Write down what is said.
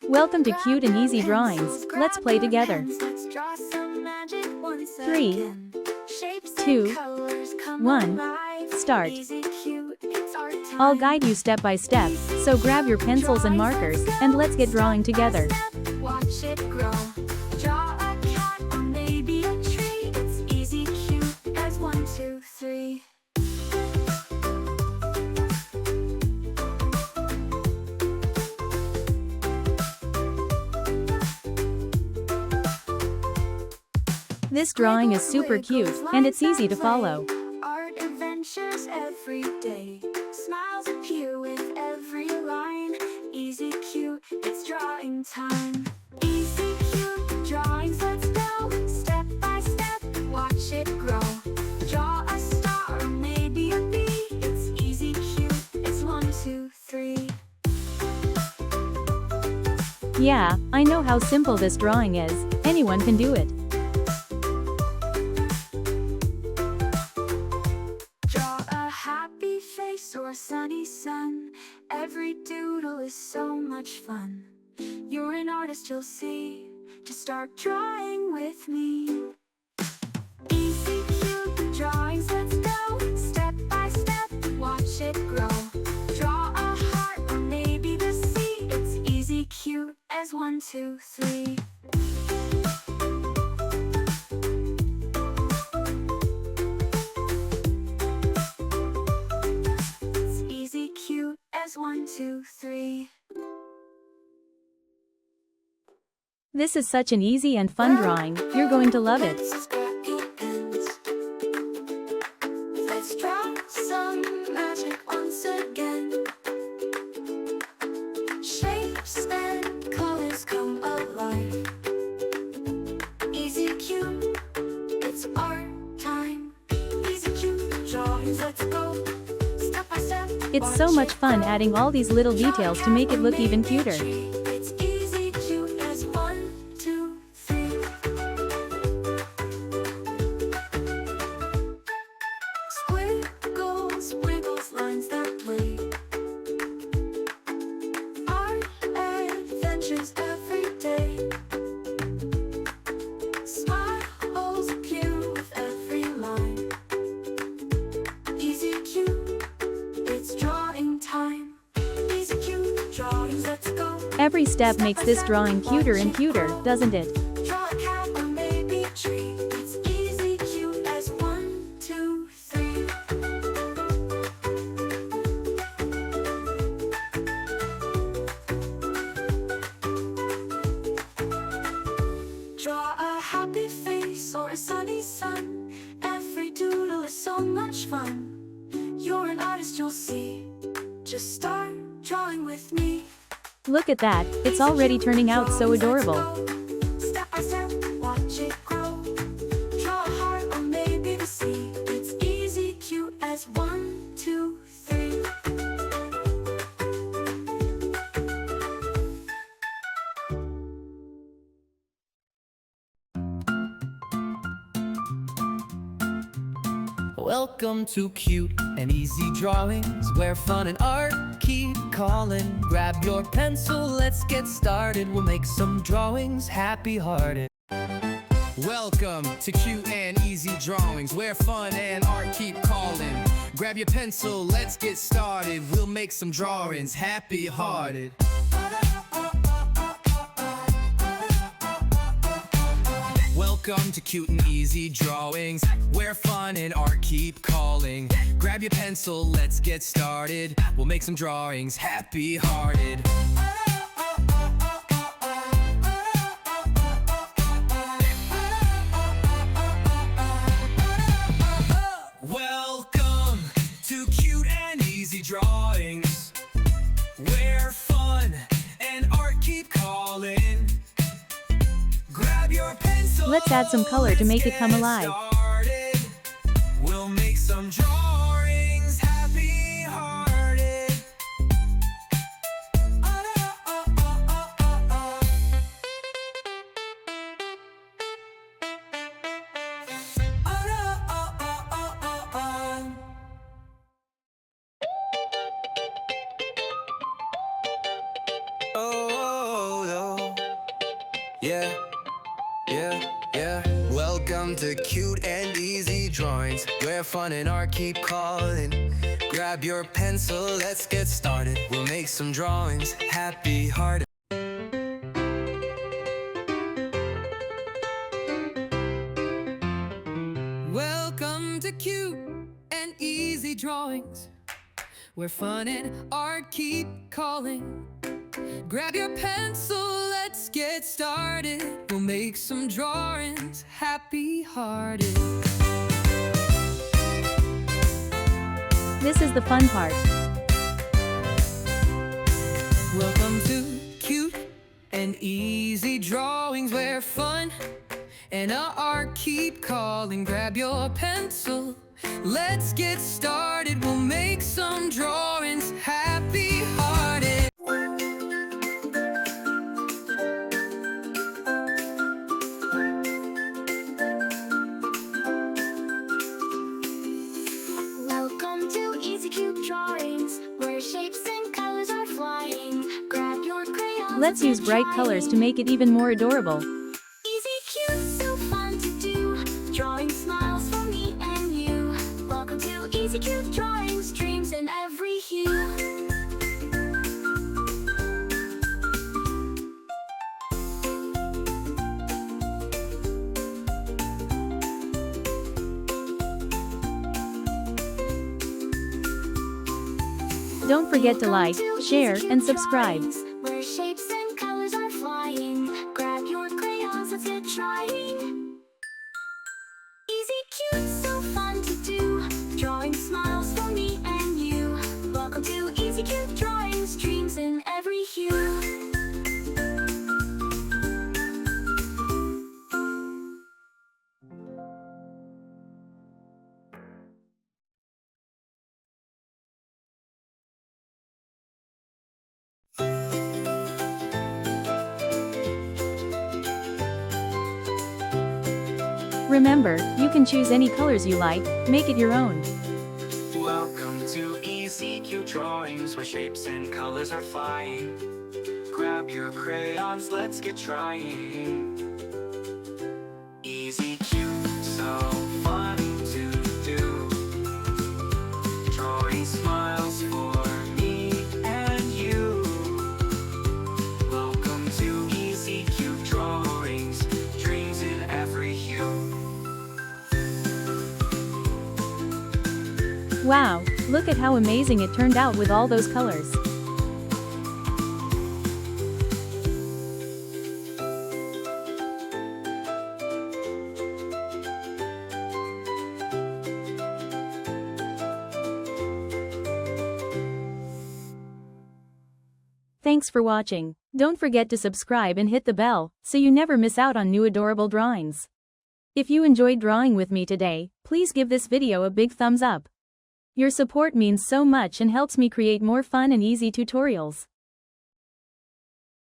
Welcome to Cute and Easy Drawings. Let's play together. 3, 2, 1, start. I'll guide you step by step, so grab your pencils and markers, and let's get drawing together. Watch it grow. Draw a cat or maybe a tree. It's easy, cute as 1, 2, 3. This drawing is super cute, and it's easy to follow. Art adventures every day. Smiles appear with every line. Easy, cute, it's drawing time. Easy, cute, drawings, let's go. Step by step, watch it grow. Draw a star or maybe a bee. It's easy, cute, it's 1, 2, 3. Yeah, I know how simple this drawing is. Anyone can do it. Happy face or sunny sun. Every doodle is so much fun. You're an artist, you'll see. Just start drawing with me. Easy, cute drawings, let's go. Step by step, watch it grow. Draw a heart or maybe the sea. It's easy, cute as 1, 2, 3. As 1, 2, 3. This is such an easy and fun drawing. You're going to love it. Let's draw some magic once again. Shapes and colors come alive. Easy, cute, it's art time. Easy, cute drawings, let's go. It's so much fun adding all these little details to make it look even cuter. It's easy, cute as 1, 2, 3. Squiggles, wiggles, lines that play. Art adventures every day. Smiles appear with every line. Easy, cute, it's drawing time. Easy, cute drawings, let's go. Every step makes this drawing cuter and cuter, doesn't it? Draw a cat or maybe a tree. It's easy, cute as 1, 2, 3. Draw a happy face or a sunny sun. Every doodle is so much fun. You're an artist, you'll see. Just start drawing with me. Look at that, it's already turning out so adorable. Step by step, watch it grow. Draw a heart or maybe the sea. It's easy, cute as 1, 2, 3. Welcome to Cute and Easy Drawings, where fun and art keep calling. Grab your pencil, let's get started. We'll make some drawings happy-hearted. Welcome to Cute and Easy Drawings, where fun and art keep calling. Grab your pencil, let's get started. We'll make some drawings happy-hearted. Welcome to Cute and Easy Drawings, where fun and art keep calling. Grab your pencil, let's get started. We'll make some drawings happy-hearted. Welcome to Cute and Easy Drawings, where fun and art keep calling. Grab your pencil. Let's add some color to make it come alive. We'll make some drawings happy-hearted. Yeah, yeah. Welcome to Cute and Easy Drawings, where fun and art keep calling. Grab your pencil, let's get started. We'll make some drawings happy-hearted. Welcome to Cute and Easy Drawings, where fun and art keep calling. Grab your pencil, let's get started. We'll make some drawings happy-hearted. This is the fun part. Welcome to Cute and Easy Drawings, where fun and art keep calling. Grab your pencil, let's get started. We'll make some drawings happy-hearted. Welcome to Easy Cute Drawings, where shapes and colors are flying. Grab your crayons. Let's use bright colors to make it even more adorable. Easy cute, so fun to do. Drawing smiles for me and you. Welcome to Easy Cute Drawings, dreams in every hue. Don't forget to like, share, and subscribe. Where shapes and colors are flying. Grab your crayons, let's get trying. Easy cute, so fun to do. Drawing smiles for me and you. Welcome to Easy Cute Drawings, dreams in every hue. Remember, you can choose any colors you like, make it your own. Welcome to Easy Cute Drawings, where shapes and colors are flying. Grab your crayons, let's get trying. Easy cute, so fun to do. Drawing smiles for me and you. Welcome to Easy Cute Drawings, dreams in every hue. Wow, look at how amazing it turned out with all those colors. Thanks for watching. Don't forget to subscribe and hit the bell, so you never miss out on new adorable drawings. If you enjoyed drawing with me today, please give this video a big thumbs up. Your support means so much and helps me create more fun and easy tutorials.